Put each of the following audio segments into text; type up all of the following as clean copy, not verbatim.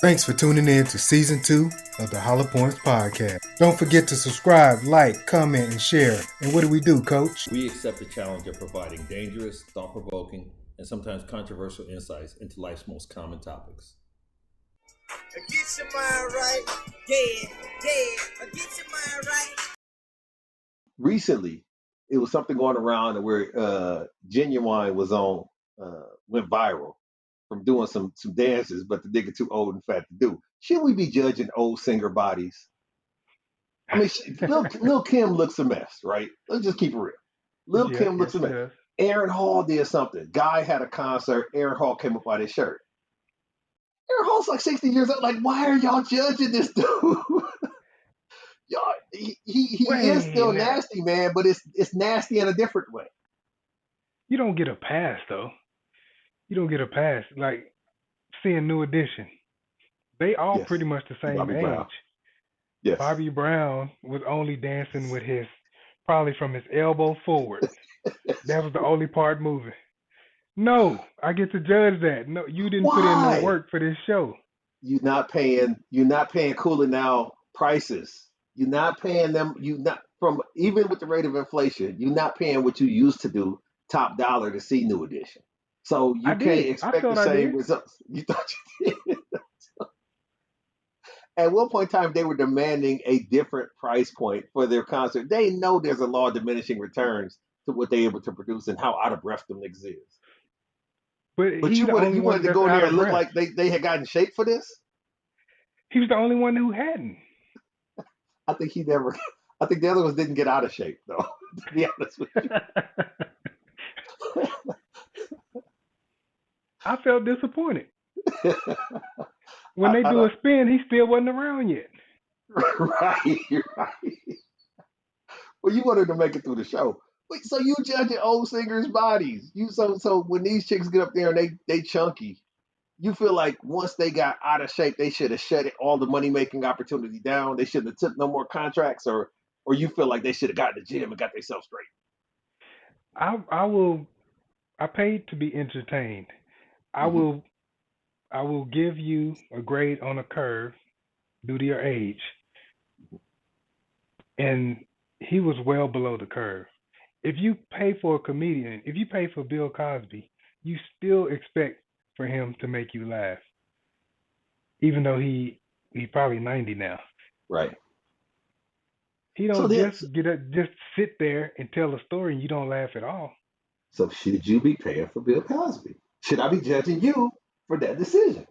Thanks for tuning in to Season 2 of the Hollow Points Podcast. Don't forget to subscribe, like, comment, and share. And what do we do, Coach? We accept the challenge of providing dangerous, thought-provoking, and sometimes controversial insights into life's most common topics. Get your mind right, yeah. Get your mind right. Recently, it was something going around where Genuine was on, went viral from doing some dances, but the nigga too old and fat to do. Should we be judging old singer bodies? I mean, Lil Kim looks a mess, right? Let's just keep it real. Lil Yeah, Kim yes, looks a she mess. does. Aaron Hall did something. Guy had a concert. Aaron Hall came up by his shirt. Aaron Hall's like 60 years old. Like, why are y'all judging this dude? Y'all, he is Wait, still now nasty, man, but it's nasty in a different way. you don't get a pass though. You don't get a pass. Like seeing New Edition, they all Yes, pretty much the same Bobby Brown. age. Yes. Bobby Brown was only dancing with his probably from his elbow forward. That was the only part moving. No, I get to judge that. No, you didn't put in no Why? work for this show. You're not paying cooling now prices. You're not paying them. You not from even with the rate of inflation. You're not paying what you used to do top dollar to see New Edition. So I you can't did. I expect the felt I same did. results. You thought you did. At one point in time, they were demanding a different price point for their concert. They know there's a law of diminishing returns to what they're able to produce and how out of breath them niggas is. But But he's you the wanted only you one wanted to that's go in out there of and look breath. like they had gotten shape for this. He was the only one who hadn't. I think he never. I think the other ones didn't get out of shape though. To be honest with you. I felt disappointed. When I, they I do a don't, spin, he still wasn't around yet. right. Well, you wanted to make it through the show. Wait, so you judging old singers' bodies? So when these chicks get up there and they chunky, you feel like once they got out of shape, they should have shut it, all the money making opportunity down. They should have took no more contracts, or you feel like they should have got in the gym and got themselves straight. I will. I paid to be entertained. I Hmm. will. I will give you a grade on a curve due to your age, and he was well below the curve. If you pay for a comedian, if you pay for Bill Cosby, you still expect for him to make you laugh, even though he's probably 90 now. Right. He So don't then, just sit there and tell a story and you don't laugh at all. so should you be paying for Bill Cosby? Should I be judging you for that decision?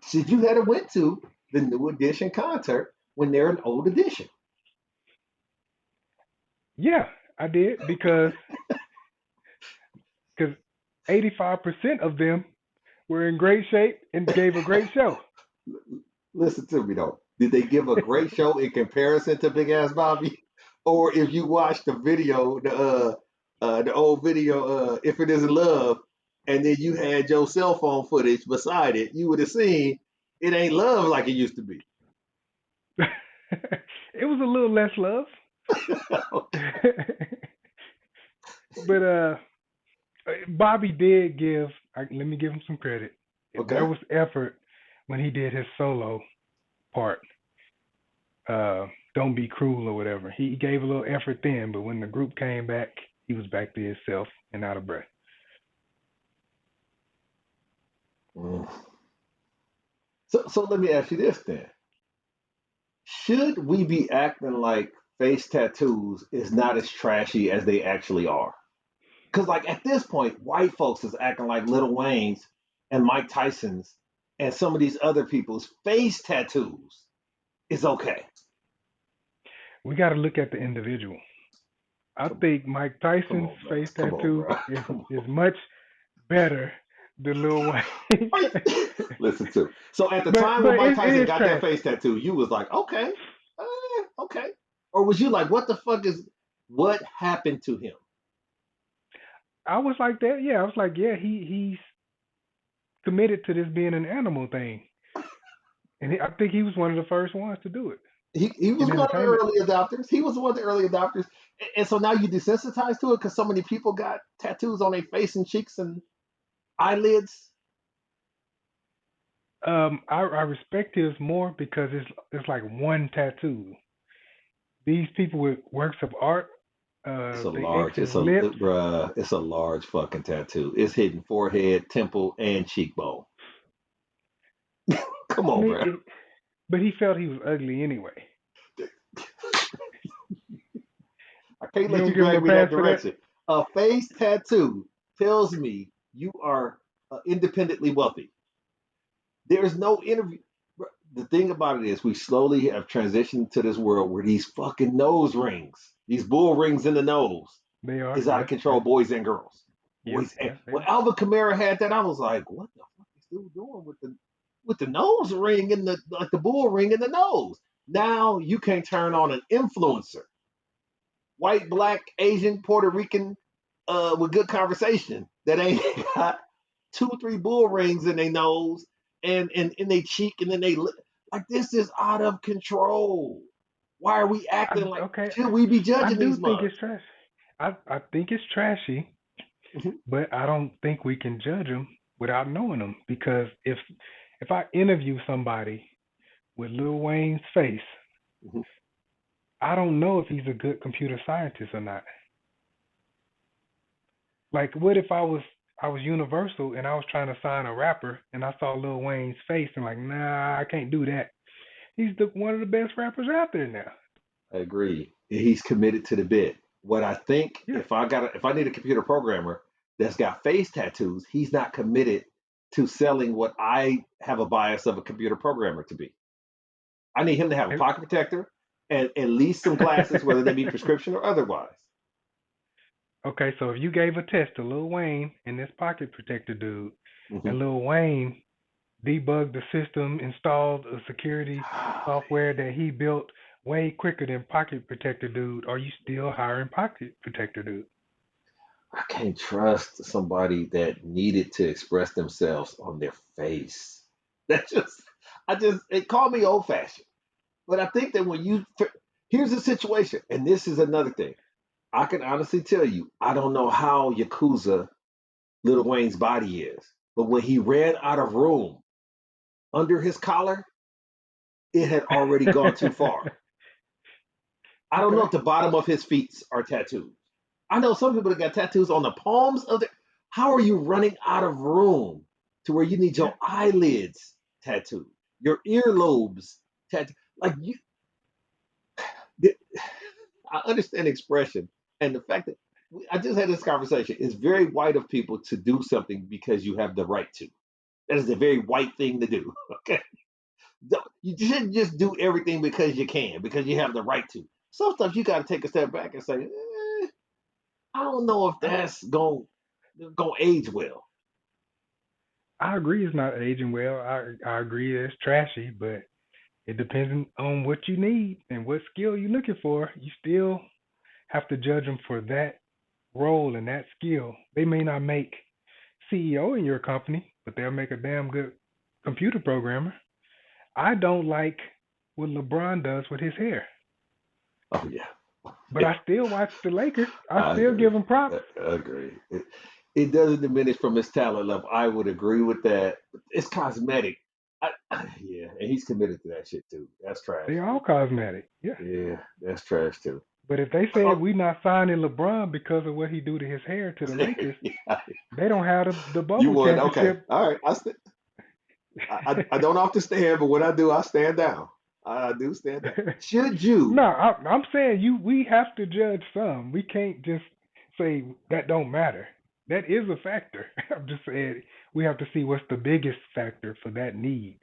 Should you have went to the new edition concert when they're an old edition? Yeah, I did because 85% of them were in great shape and gave a great show. Listen to me though. Did they give a great show in comparison to Big Ass Bobby? Or if you watch the video, the old video, If It Isn't Love, and then you had your cell phone footage beside it, you would have seen it ain't love like it used to be. It was a little less love. But Bobby did give. Let me give him some credit. There Okay. was effort when he did his solo part. Don't be cruel or whatever. He gave a little effort then, but when the group came back, he was back to himself and out of breath. Mm. So let me ask you this then. Should we be acting like face tattoos is not as trashy as they actually are? Because like at this point, white folks is acting like Little Wayne's and Mike Tyson's and some of these other people's face tattoos is okay. We got to look at the individual. I Come on, think Mike come Tyson's on, bro. face Come on, tattoo bro. is Come is much better than Lil Wayne. on. Listen to. So at the but time when but Mike it Tyson is got that trashy. face tattoo, you was like, okay, okay, or was you like, what the fuck is what happened to him? I was like that. Yeah, I was like, yeah, he's committed to this being an animal thing, and I think he was one of the first ones to do it He was in one of the entertainment. early adopters. He was one of the early adopters, and so now you desensitized to it because so many people got tattoos on their face and cheeks and eyelids. I respect his more because it's like one tattoo. These people with works of art, they etch his lips. Bruh, it's a large fucking tattoo. It's hitting forehead, temple, and cheekbone. Come I on, mean, bruh. but he felt he was ugly anyway. I can't You let don't you give him a drag me that pass for that. direction. A face tattoo tells me you are independently wealthy. There's no interview. The thing about it is, we slowly have transitioned to this world where these fucking nose rings, these bull rings in the nose, They are, is out of yes, control, yes, boys and girls. yep, Boys and yes, they when are. Alvin Kamara had that, I was like, what the fuck is dude doing with the nose ring and the like the bull ring in the nose? Now you can turn on an influencer, white, black, Asian, Puerto Rican, with good conversation that ain't got two or three bull rings in their nose and in their cheek and then they lip. Like this is out of control. Why are we acting like? Okay, Should we be I judging do these think mugs? it's trash. I think it's trashy, Mhm, but I don't think we can judge them without knowing them because if I interview somebody with Lil Wayne's face, mhm. I don't know if he's a good computer scientist or not. Like, what if I was Universal and I was trying to sign a rapper and I saw Lil Wayne's face and like, nah, I can't do that. He's one of the best rappers out there now. I agree. He's committed to the bit. What I think, Yeah. if I need a computer programmer that's got face tattoos, he's not committed to selling what I have a bias of a computer programmer to be. I need him to have a pocket protector and at least some glasses, whether they be prescription or otherwise. Okay, so if you gave a test to Lil Wayne and this pocket protector dude, Hmm. and Lil Wayne debugged the system, installed a security software that he built way quicker than pocket protector dude, are you still hiring pocket protector dude? I can't trust somebody that needed to express themselves on their face. That just, it called me old fashioned. But I think that here's the situation, and this is another thing. I can honestly tell you, I don't know how Yakuza Lil Wayne's body is, but when he ran out of room under his collar, it had already gone too far. I don't know Okay. if the bottom of his feet are tattooed. I know some people that got tattoos on the palms of their. How are you running out of room to where you need Yeah. your eyelids tattooed, your earlobes tattooed? Like you, I understand expression and the fact that I just had this conversation. It's very white of people to do something because you have the right to. That is a very white thing to do. Okay, you shouldn't just do everything because you can, because you have the right to. Some stuff you got to take a step back and say, I don't know if I, that's going to age well. I agree it's not aging well. I agree it's trashy, but it depends on what you need and what skill you're looking for. You still have to judge them for that role and that skill. They may not make CEO in your company, but they'll make a damn good computer programmer. I don't like what LeBron does with his hair, Oh yeah, but I still watch the Lakers. I I still agree. give him props. I agree. It doesn't diminish from his talent level. I would agree with that. It's cosmetic. Yeah, and he's committed to that shit too. That's trash They're all too. cosmetic. Yeah. Yeah, that's trash too. But if they said Oh, we not signing LeBron because of what he do to his hair to the Lakers, yeah. they don't have the You bubble would okay. championship. All right. I don't often stand, but when I do, I stand down. I do stand down. Should No, you? I'm saying you. We have to judge some. We can't just say that don't matter. That is a factor. I'm just saying we have to see what's the biggest factor for that need.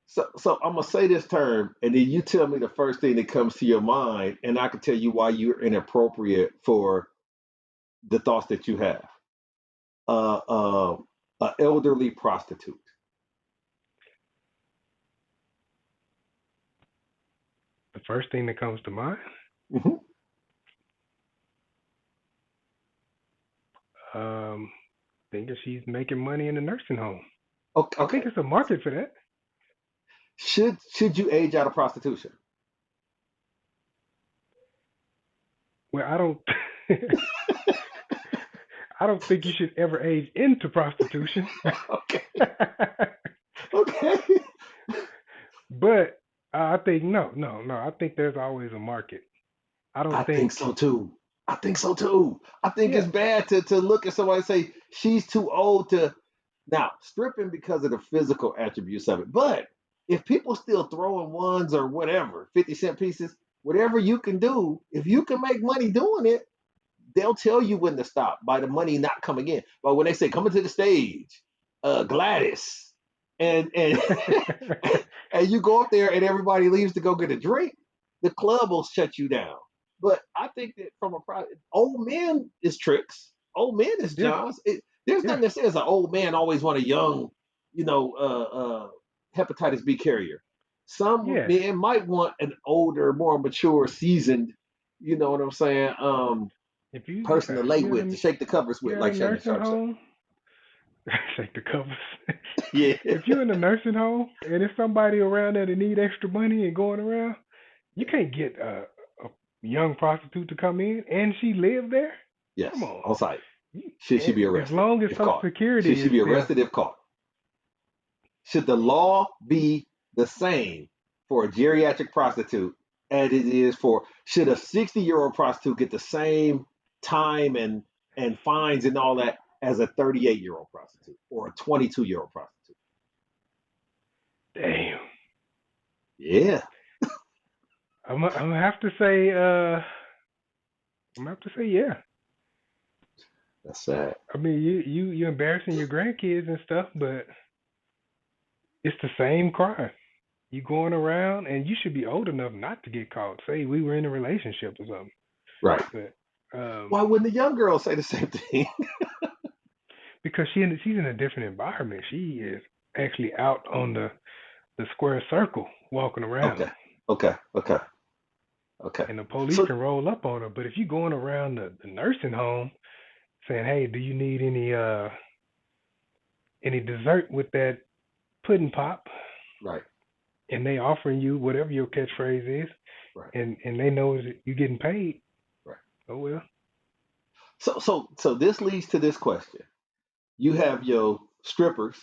So I'm gonna say this term, and then you tell me the first thing that comes to your mind, and I can tell you why you're inappropriate for the thoughts that you have. Uh, uh, a elderly prostitute. The first thing that comes to mind, Hmm. um, thinking she's making money in a nursing home. Okay, I think okay. it's a market for that. Should you age out of prostitution? Well, I don't. I don't think you should ever age into prostitution. Okay. think no. I think there's always a market. I I don't think think. so too. I think so too. I think it's Yeah, bad to look at somebody and say she's too old to now stripping because of the physical attributes of it. But if people still throwing ones or whatever, 50 cent pieces, whatever you can do, if you can make money doing it, they'll tell you when to stop by the money not coming in. But when they say coming to the stage, Gladys, and and you go up there and everybody leaves to go get a drink, the club will shut you down. But I think that from a old man is tricks, old man is yeah, Johns. There's yeah, nothing that says an old man always want a young, hepatitis B carrier. Some yeah. men might want an older, more mature, seasoned, you know what I'm saying, If you person to if lay you're with, in to shake the covers with, you're in like a Shannon nursing Sharp said. home, shake the covers. Yeah, If you're in a nursing home and there's somebody around there that need extra money and going around, you can't get a young prostitute to come in and she live there. Come yes, on. on site. You, Should she be as arrested long as if Social caught? Should Security she is be still, arrested if caught? Should the law be the same for a geriatric prostitute as it is for? Should a 60-year-old prostitute get the same time and fines and all that as a 38-year-old prostitute or a 22-year-old prostitute? damn. Yeah, I'm gonna have to say, I'm gonna have to say, yeah. that's sad. I mean, you embarrassing your grandkids and stuff, but it's the same crime. You going around, and you should be old enough not to get caught. Say we were in a relationship or something, Right. but Why wouldn't the young girl say the same thing? because she's in a different environment. She is actually out on the square circle walking around, Okay, okay, okay, okay. and the police So can roll up on her. But if you going around the nursing home saying, "Hey, do you need any dessert with that pudding pop?" right, and they offering you whatever your catchphrase is, right, and they know that you getting paid, right. oh well. So this leads to this question. You have your strippers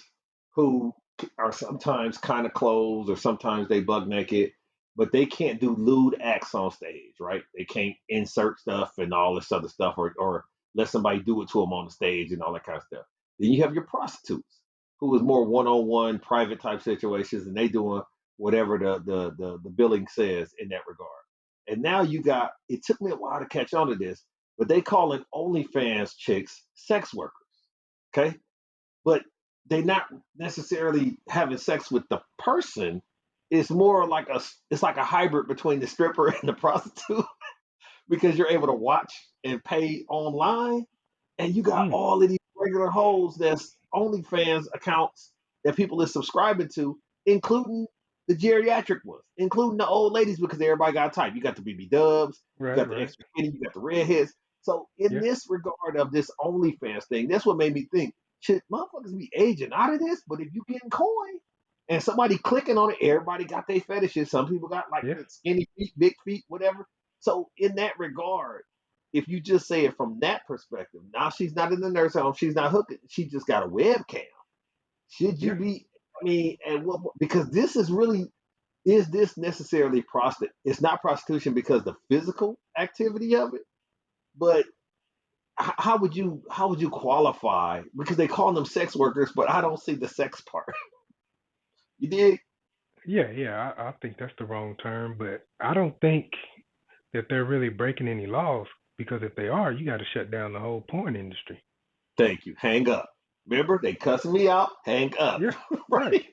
who are sometimes kind of clothes or sometimes they buck naked, but they can't do lewd acts on stage, right? They can't insert stuff and all this other stuff or let somebody do it to them on the stage and all that kind of stuff. Then you have your prostitutes who is more one-on-one private type situations and they doing whatever the billing says in that regard. And now you got, it took me a while to catch on to this, but they calling OnlyFans chicks sex workers. Okay, but they're not necessarily having sex with the person. It's more like it's like a hybrid between the stripper and the prostitute because you're able to watch and pay online, and you got Mm, all of these regular hoes that's OnlyFans accounts that people is subscribing to, including the geriatric ones, including the old ladies because everybody got a type. You got the BB Dubs, you right, got the right, extra skinny, you got the redheads. So in yeah, this regard of this OnlyFans thing, that's what made me think, should motherfuckers be aging out of this? But if you getting coin and somebody clicking on it, everybody got their fetishes. Some people got like yeah, the skinny feet, big feet, whatever. So in that regard, if you just say it from that perspective, now she's not in the nursing home, she's not hooking, she just got a webcam. Should you yeah, be? I mean, and what? Because this is really, is this necessarily prostitute? It's not prostitution because the physical activity of it, but how would you qualify? Because they call them sex workers, but I don't see the sex part. You dig? yeah. I think that's the wrong term, but I don't think that they're really breaking any laws because if they are, you got to shut down the whole porn industry. Thank you. Hang up. Remember, they cussing me out. Hang up. Yeah, right. Right.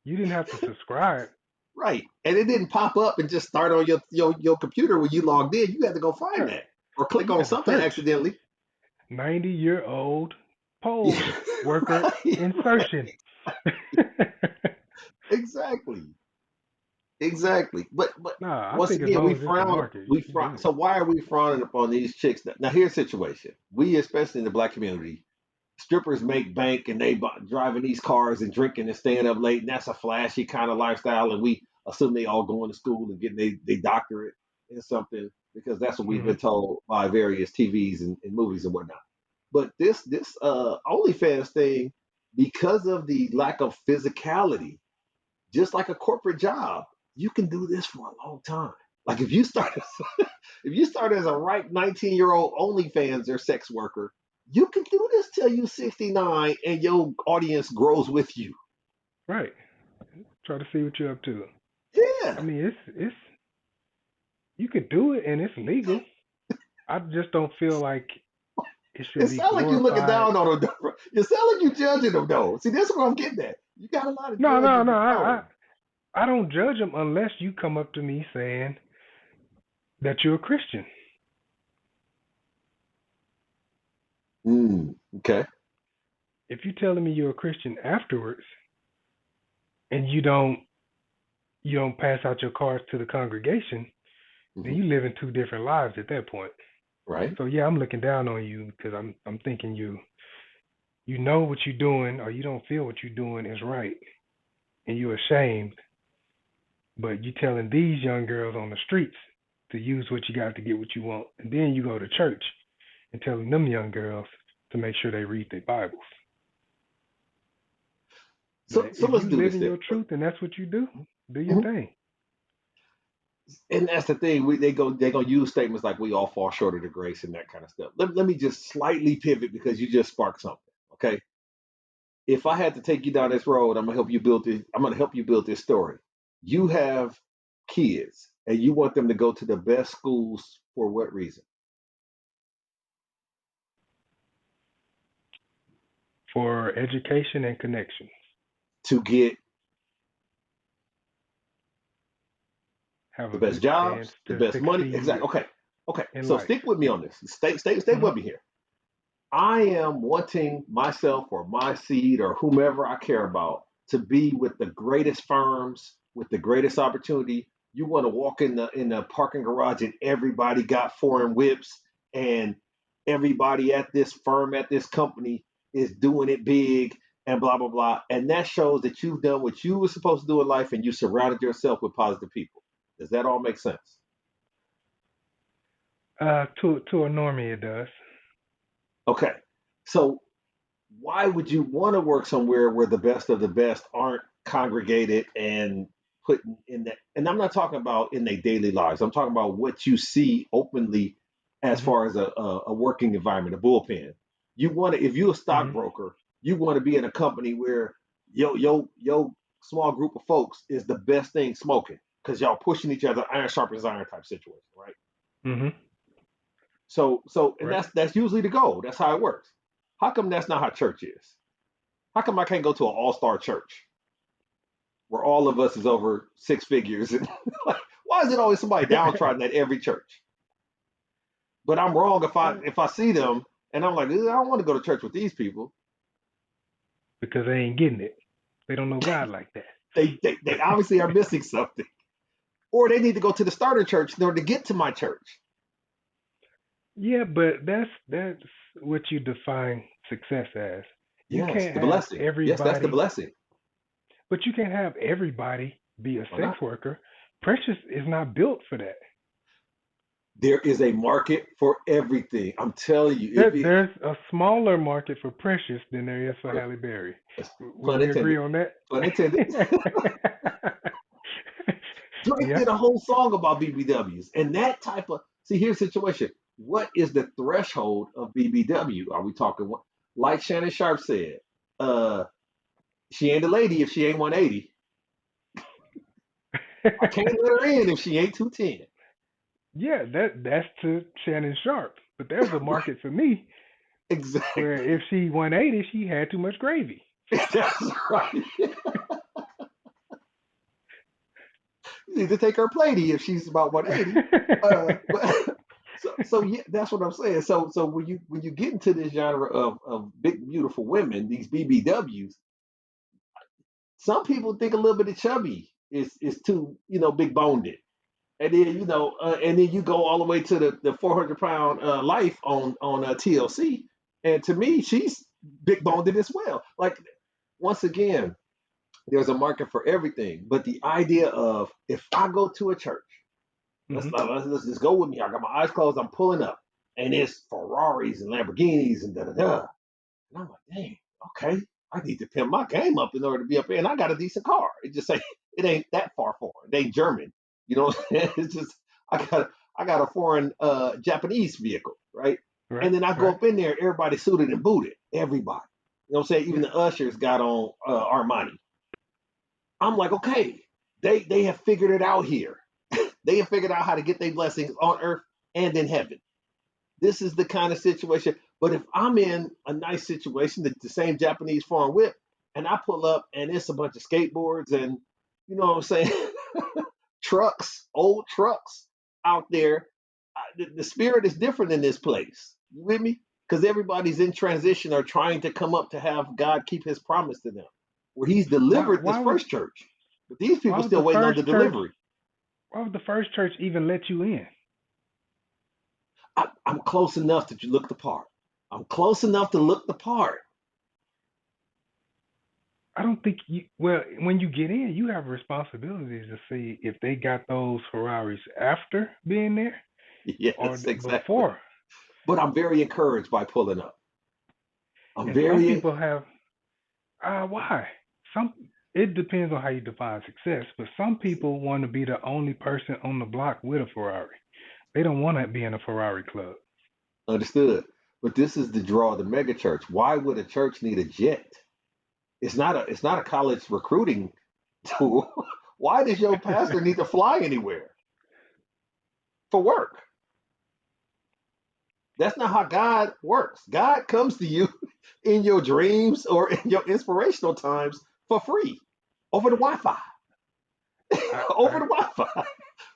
You didn't have to subscribe. Right. And it didn't pop up and just start on your computer when you logged in. You had to go find Right. that or click You on had to something search. accidentally. 90-year-old Yeah. pole worker Right. Right. insertion. Exactly. Exactly. But Nah, I once think as again, we long as it's a frown. market, you We should do frown. it. So why are we frowning upon these chicks? Now here's the situation. We, especially in the black community, strippers make bank and they driving these cars and drinking and staying up late, and that's a flashy kind of lifestyle. And we assume they all going to school and getting they doctorate in something because that's what we've Hmm. been told by various TVs and movies and whatnot. But this OnlyFans thing, because of the lack of physicality, just like a corporate job. you can do this for a long time. Like if you start if you start as a ripe 19-year-old OnlyFans or sex worker, you can do this till you 69 and your audience grows with you. Right. Try to see what you're up to. I Yeah. mean, it's you could do it and it's legal. I just don't feel like it should It be sounds like you're looking glorified. down on them. It sounds like you're judging them though. See, that's what I'm getting at. You got a lot of No, no, judging no. the I tone. I don't judge them unless you come up to me saying that you're a Christian. Okay. If you're telling me you're a Christian afterwards and you don't pass out your cards to the congregation, then Hmm. you live in two different lives at that point. Right. So yeah, I'm looking down on you because I'm thinking you know what you're doing or you don't feel what you're doing is right and you're ashamed, but you telling these young girls on the streets to use what you got to get what you want, and then you go to church and telling them young girls to make sure they read their Bibles. But So if let's you do live this in then. your truth and that's what you do your Mhm. thing. And that's the thing. They're gonna use statements like we all fall short of the grace and that kind of stuff. Let me just slightly pivot because you just sparked something. Okay. If I had to take you down this road, I'm gonna help you build this story. You have kids and you want them to go to the best schools for what reason? For education and connection. To get Have the a best good chance jobs, the to best money. succeed Exactly. Okay. Okay. in So life. stick with me on this. Stay Hmm. with me here. I am wanting myself or my seed or whomever I care about to be with the greatest firms with the greatest opportunity. You want to walk in the parking garage and everybody got foreign whips and everybody at this firm at this company is doing it big and blah blah blah. And that shows that you've done what you were supposed to do in life and you surrounded yourself with positive people. Does that all make sense? To a normie, it does. Okay. So why would you want to work somewhere where the best of the best aren't congregated and put in that? And I'm not talking about in their daily lives. I'm talking about what you see openly as Hmm. far as a working environment, a bullpen. You want to, if you're a Hmm. stockbroker, you want to be in a company where yo small group of folks is the best thing smoking because y'all pushing each other, iron sharpens iron type situation, right? Hmm. And Right. that's usually the goal. That's how it works. How come that's not how church is? How come I can't go to an all-star church where all of us is over six figures? And like, why is it always somebody downtrodden at every church? But I'm wrong if I see them and I'm like, I don't want to go to church with these people. Because they ain't getting it. They don't know God like that. They obviously are missing something, or they need to go to the starter church in order to get to my church. Yeah, but that's what you define success as. You Yes, can't the have blessing. Yes, that's the everybody, blessing. but you can't have everybody be a Why sex not? worker. Precious is not built for that. There is a market for everything. I'm telling you, There's a smaller market for Precious than there is for uh, Halle Berry. Would pun we agree intended, on that? pun intended. Drake Yeah. did a whole song about BBWs and that type of. See, here's the situation. What is the threshold of BBW? Are we talking like Shannon Sharp said? Uh, she ain't a lady if she ain't 180. I can't let her in if she ain't 210. Yeah, that's to Shannon Sharp. But there's a market for me where Exactly. if she 180, she had too much gravy. That's right. You need to take her platey if she's about 180. But so yeah, that's what I'm saying. So when you get into this genre of big beautiful women, these BBWs, some people think a little bit of chubby is too big boned, and then and then you go all the way to the 400 pound life on TLC, and to me she's big boned as well. Like once again, there's a market for everything, but the idea of if I go to a church, let's Hmm. let's just go with me. I got my eyes closed. I'm pulling up, and it's Ferraris and Lamborghinis and da da da. And I'm like, dang, okay, I need to pimp my game up in order to be up here. And I got a decent car. It just say it ain't that far foreign. They German. You know what I'm saying? It's just I got a foreign Japanese vehicle, right? Right, And then I go right. up in there, everybody suited and booted. Everybody. You know what I'm saying? Even Yeah. the ushers got on Armani. I'm like, okay, they have figured it out here. They have figured out how to get their blessings on earth and in heaven. This is the kind of situation. But if I'm in a nice situation, the same Japanese foreign whip, and I pull up and it's a bunch of skateboards and you know what I'm saying, trucks, old trucks out there, the spirit is different in this place. You with me? Because everybody's in transition or trying to come up to have God keep His promise to them, where He's Why delivered this why would first church, but these why people would the still waiting on first the church delivery. why would the first church even let you in? I'm close enough that you look the part. I'm close enough to look the part. I don't think you well, when you get in, you have responsibilities to see if they got those Ferraris after being there or Yes, exactly. before. But I'm very encouraged by pulling up. I'm And some very people have why? Some it depends on how you define success, but some people want to be the only person on the block with a Ferrari. They don't want to be in a Ferrari club. understood. But this is the draw of the mega church. Why would a church need a jet? It's not a college recruiting tool. Why does your pastor need to fly anywhere for work? That's not how God works. God comes to you in your dreams or in your inspirational times for free over the Wi-Fi. I Over I, the Wi-Fi.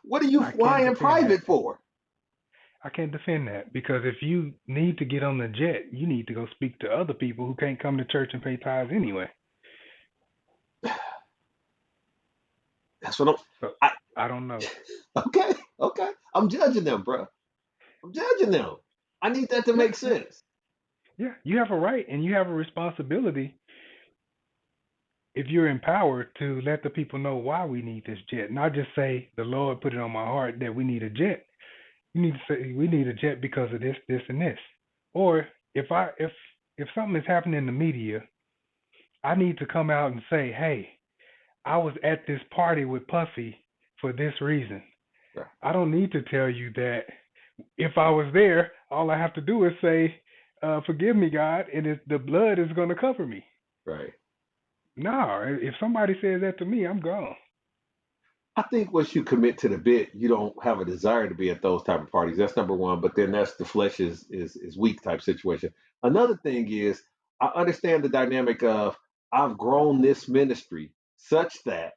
What are you I can't flying defend that. private for? I can't defend that because if you need to get on the jet, you need to go speak to other people who can't come to church and pay tithes anyway. That's what So I I don't know. okay, okay. I'm judging them, bro. I'm judging them. I need that to Yeah, make yeah, sense. yeah. You have a right and you have a responsibility if you're empowered to let the people know why we need this jet, not just say the Lord put it on my heart that we need a jet. You need to say we need a jet because of this, this, and this. Or if something is happening in the media, I need to come out and say, hey, I was at this party with Puffy for this reason. Right. I don't need to tell you that if I was there, all I have to do is say, forgive me, God, and the blood is going to cover me. Right. No, if somebody says that to me, I'm gone. I think once you commit to the bit, you don't have a desire to be at those type of parties. That's number one. But then that's the flesh is weak type situation. Another thing is I understand the dynamic of I've grown this ministry such that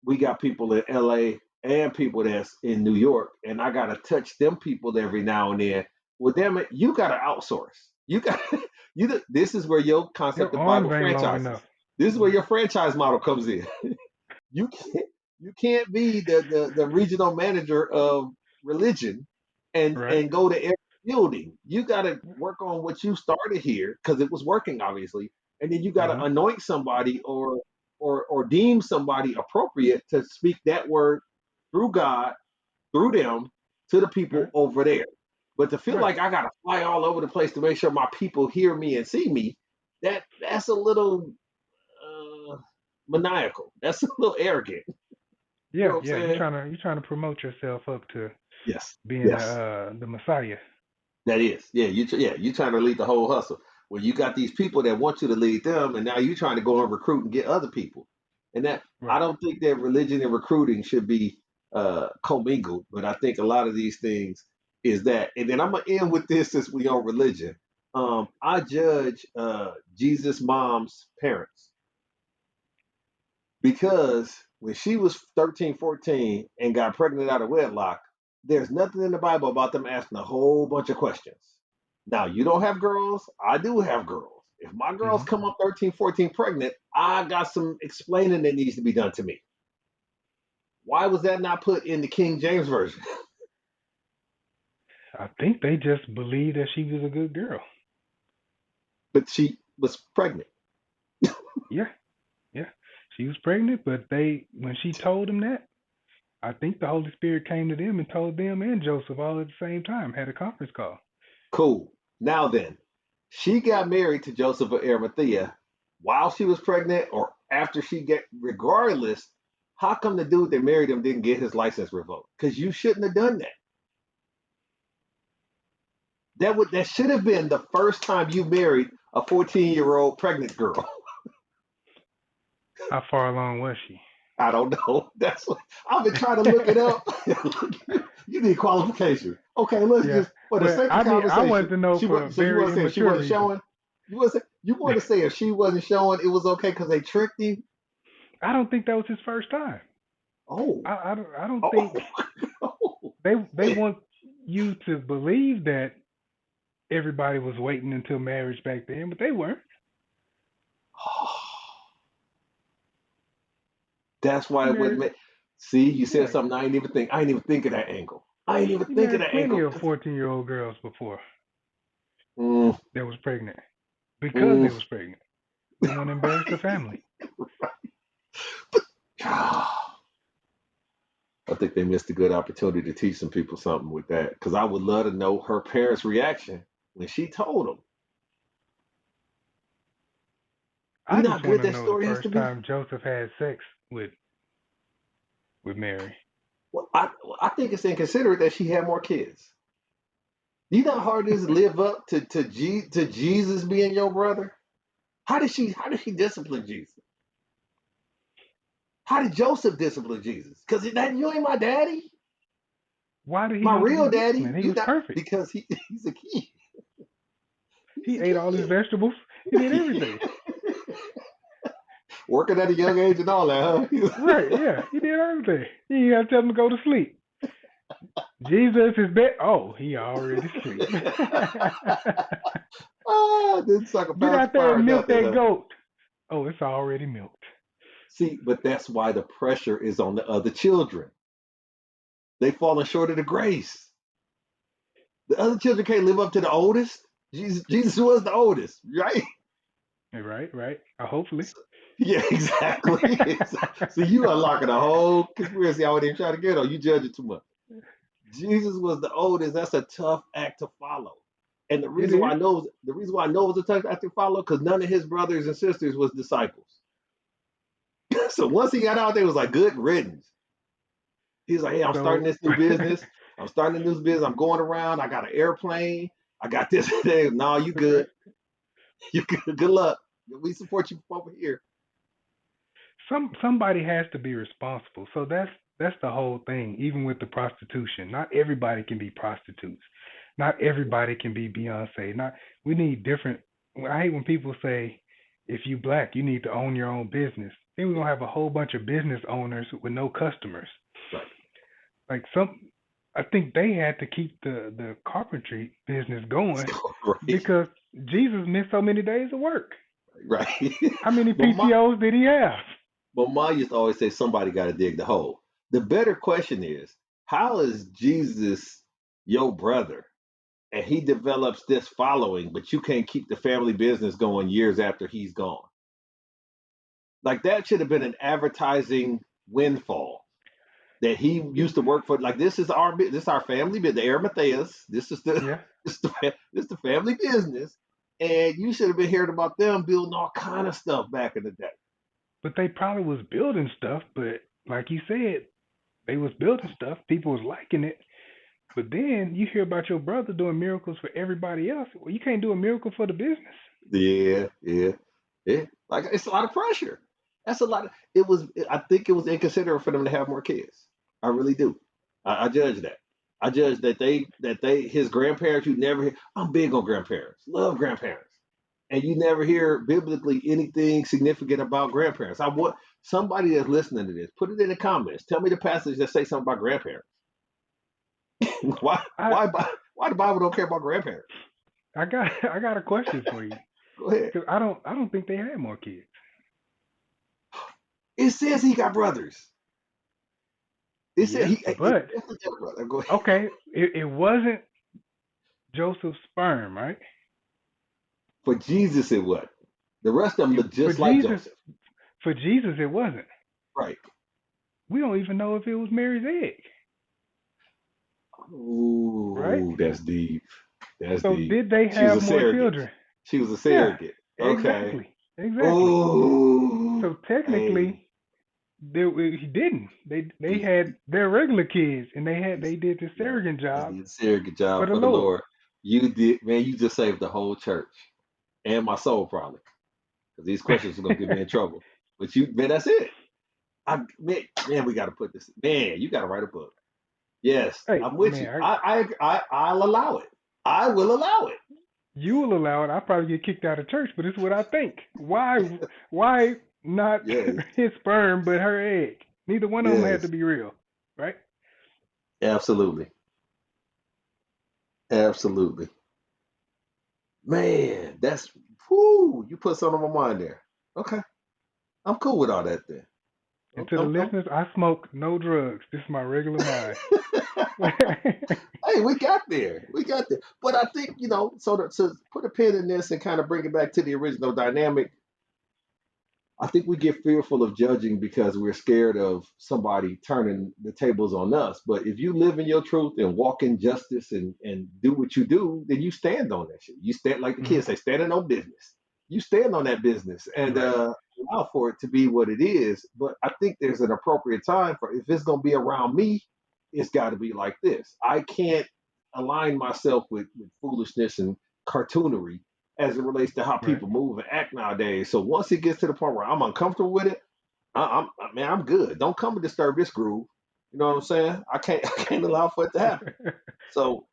we got people in LA and people that's in New York, and I gotta touch them people every now and then. Well, damn it, you gotta outsource. You got this is where your concept Your of arms Bible ain't long franchises. enough. This is where your franchise model comes in. You can't be the regional manager of religion Right. and go to every building. You got to work on what you started here because it was working obviously, and then you got to Uh-huh. anoint somebody or deem somebody appropriate to speak that word through God through them to the people Right. over there. But to feel Right. like I got to fly all over the place to make sure my people hear me and see me, that's a little maniacal. That's a little arrogant. You know Yeah, what I'm yeah. saying? You're trying to promote yourself up to Yes. being Yes. the Messiah. That is. Yeah. You trying to lead the whole hustle. Well, you got these people that want you to lead them, and now you trying to go and recruit and get other people. And that I Right. don't think that religion and recruiting should be commingled, but I think a lot of these things is that. And then I'm gonna end with this since we on religion. I judge Jesus' mom's parents because when she was 13, 14 and got pregnant out of wedlock, there's nothing in the Bible about them asking a whole bunch of questions. Now, you don't have girls, I do have girls. If my girls Hmm. come up 13, 14 pregnant, I got some explaining that needs to be done to me. Why was that not put in the King James Version? I think they just believed that she was a good girl. But she was pregnant. Yeah, yeah. She was pregnant, but when she told them that, I think the Holy Spirit came to them and told them and Joseph all at the same time, had a conference call. Cool. Now then, she got married to Joseph of Arimathea while she was pregnant or after she get regardless, How come the dude that married him didn't get his license revoked? Because you shouldn't have done that. That should have been the first time you married a 14-year-old pregnant girl. How far along was she? I don't know. That's what I've been trying to look it up. You need qualifications. Okay, let's Yeah. just for the Well, sake of I wanted conversation, to know she for was a so you want very to say if she immature wasn't reason. showing? You want to say if she wasn't showing, it was okay because they tricked you? I don't think that was his first time. Oh, I don't think oh, oh. they want you to believe that everybody was waiting until marriage back then, but they weren't. That's why He it wouldn't married, make. See, you said yeah, something I ain't even think. I ain't even think of that angle. I ain't even he think of married that plenty angle. of 14-year-old girls before Mm, that was pregnant because they mm. was pregnant. They want to embarrass the family. I think they missed a good opportunity to teach some people something with that. Because I would love to know her parents' reaction when she told them. I You know how just want good to that know the story has to first be? time Joseph had sex with Mary. Well, I think it's inconsiderate that she had more kids. You know how hard it is to live up to Jesus being your brother? How did she discipline Jesus? How did Joseph discipline Jesus? Because that you ain't my daddy. Why did he My need to be real daddy. disciplined? He You was not perfect. because he's a kid. He's He a ate all his vegetables. He did kid. everything. Working at a young age and all that, huh? Right, yeah, he did everything. You gotta tell him to go to sleep. Jesus is bed. Oh, he already asleep. Didn't suck a Get pound of out there fire, and milk nothing, that huh? goat. Oh, it's already milked. See, but that's why the pressure is on the other children. They falling short of the grace. The other children can't live up to the oldest. Jesus was the oldest, right? Right, right. Hopefully. Yeah, exactly. See, you unlocking a whole conspiracy I wasn't even trying to get on. You judging too much. Jesus was the oldest. That's a tough act to follow. And It is. the reason why I know it was a tough act to follow, because none of his brothers and sisters was disciples. So once he got out there, it was like good riddance. He's like, hey, I'm starting So, this new business. I'm starting a new business. I'm going around. I got an airplane. I got this thing. No, you right. good. You good. Good luck. We support you from over here. Somebody has to be responsible. So that's the whole thing. Even with the prostitution, not everybody can be prostitutes. Not everybody can be Beyonce. Not we need different. I hate when people say, if you black, you need to own your own business. Then we're gonna have a whole bunch of business owners with no customers. Right. Like I think they had to keep the carpentry business going Right. because Jesus missed so many days of work. Right. How many but my PTOs did he have? but mom used to always say somebody got to dig the hole. The better question is, how is Jesus your brother and he develops this following, but you can't keep the family business going years after he's gone? Like that should have been an advertising windfall that he used to work for. Like this is our family business, the Arimatheas. This is the Yeah, this is the family business, and you should have been hearing about them building all kind of stuff back in the day. but they probably was building stuff. But like you said, they was building stuff. People was liking it. But then you hear about your brother doing miracles for everybody else. Well, you can't do a miracle for the business. Yeah, yeah, yeah. Like it's a lot of pressure. That's a lot. It was. I think it was inconsiderate for them to have more kids. I really do. I judge that. I judge that they his grandparents. You never hear. I'm big on grandparents. Love grandparents, and you never hear biblically anything significant about grandparents. I want somebody that's listening to this. Put it in the comments. Tell me the passage that say something about grandparents. why I why why the Bible don't care about grandparents? I got a question for you Go ahead. because I don't think they had more kids. It says he got brothers. It said Yeah, he but definitely got a brother. Go ahead. okay, it wasn't Joseph's sperm, right? For Jesus, it was. The rest of them It, look just like Joseph. For Jesus, it wasn't. Right. We don't even know if it was Mary's egg, right? Ooh, that's deep. That's So deep. did they She was have a more surrogate. children? She was a Yeah, surrogate. Okay. exactly, exactly. Ooh. So Hey. technically, he didn't. They had their regular kids, and they did the Right. surrogate They job did a surrogate for job the for the Lord. Lord. You did, man. You just saved the whole church and my soul probably, because these questions are gonna get me in trouble. But you, man, that's it. Man, we got to put this. Man, you got to write a book. Yes, Hey, I'm with you. man, I'll allow it. I will allow it. you will allow it. I'll probably get kicked out of church, but it's what I think. Why not Yes, his sperm, but her egg? Neither one of them had to yes, be real, right? absolutely, absolutely. Man, that's whoo. You put something on my mind there. Okay, I'm cool with all that then. And to the listeners, I smoke no drugs. This is my regular mind. Hey, we got there. We got there. But I think, so to put a pin in this and kind of bring it back to the original dynamic, I think we get fearful of judging because we're scared of somebody turning the tables on us. But if you live in your truth and walk in justice and do what you do, then you stand on that shit. You stand, like the Mhm. kids say, standing on business. You stand on that business and Right, allow for it to be what it is. But I think there's an appropriate time for, if it's going to be around me, it's got to be like this. I can't align myself with foolishness and cartoonery as it relates to how right. people move and act nowadays. So once it gets to the point where I'm uncomfortable with it, man, I'm good. Don't come and disturb this groove. You know what I'm saying? I can't allow for it to happen. So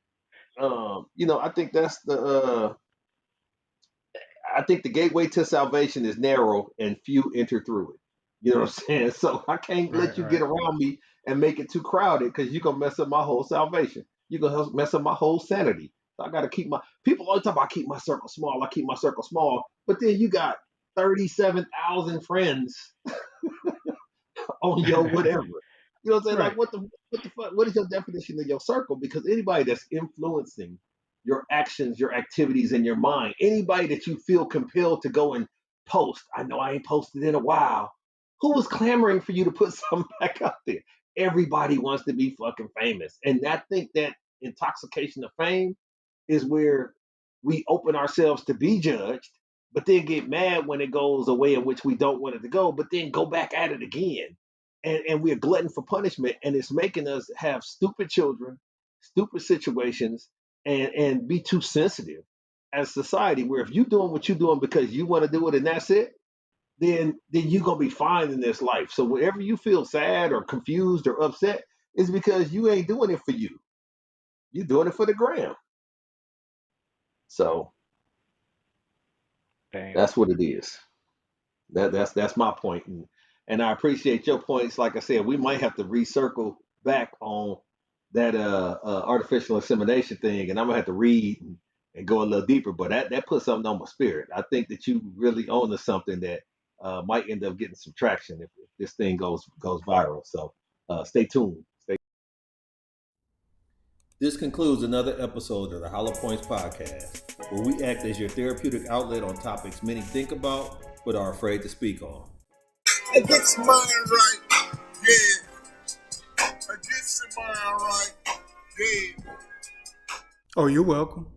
I think that's I think the gateway to salvation is narrow and few enter through it. You know what I'm saying? So I can't let Right, you get right, around me and make it too crowded because you're gonna mess up my whole salvation. You're gonna mess up my whole sanity. So I gotta keep my people always talk about I keep my circle small, I keep my circle small, but then you got 37,000 friends on your whatever. You know what I'm saying? right. Like what the fuck? What is your definition of your circle? Because anybody that's influencing your actions, your activities, and your mind, anybody that you feel compelled to go and post. I know I ain't posted in a while. Who was clamoring for you to put something back out there? Everybody wants to be fucking famous. And I think that intoxication of fame is where we open ourselves to be judged, but then get mad when it goes a way in which we don't want it to go, but then go back at it again. And we're glutton for punishment, and it's making us have stupid children, stupid situations, and be too sensitive as a society. Where if you're doing what you're doing because you want to do it and that's it, then you're gonna be fine in this life. So wherever you feel sad or confused or upset, is because you ain't doing it for you. You're doing it for the gram. So Damn. that's what it is. That's my point, and I appreciate your points. Like I said, we might have to recircle back on that artificial insemination thing, and I'm gonna have to read and go a little deeper. But that puts something on my spirit. I think that you really own to something that might end up getting some traction if this thing goes viral. So stay tuned. This concludes another episode of the Hollow Points Podcast, where we act as your therapeutic outlet on topics many think about but are afraid to speak on. I get your mind right, yeah. I get your mind right, yeah. Oh, you're welcome.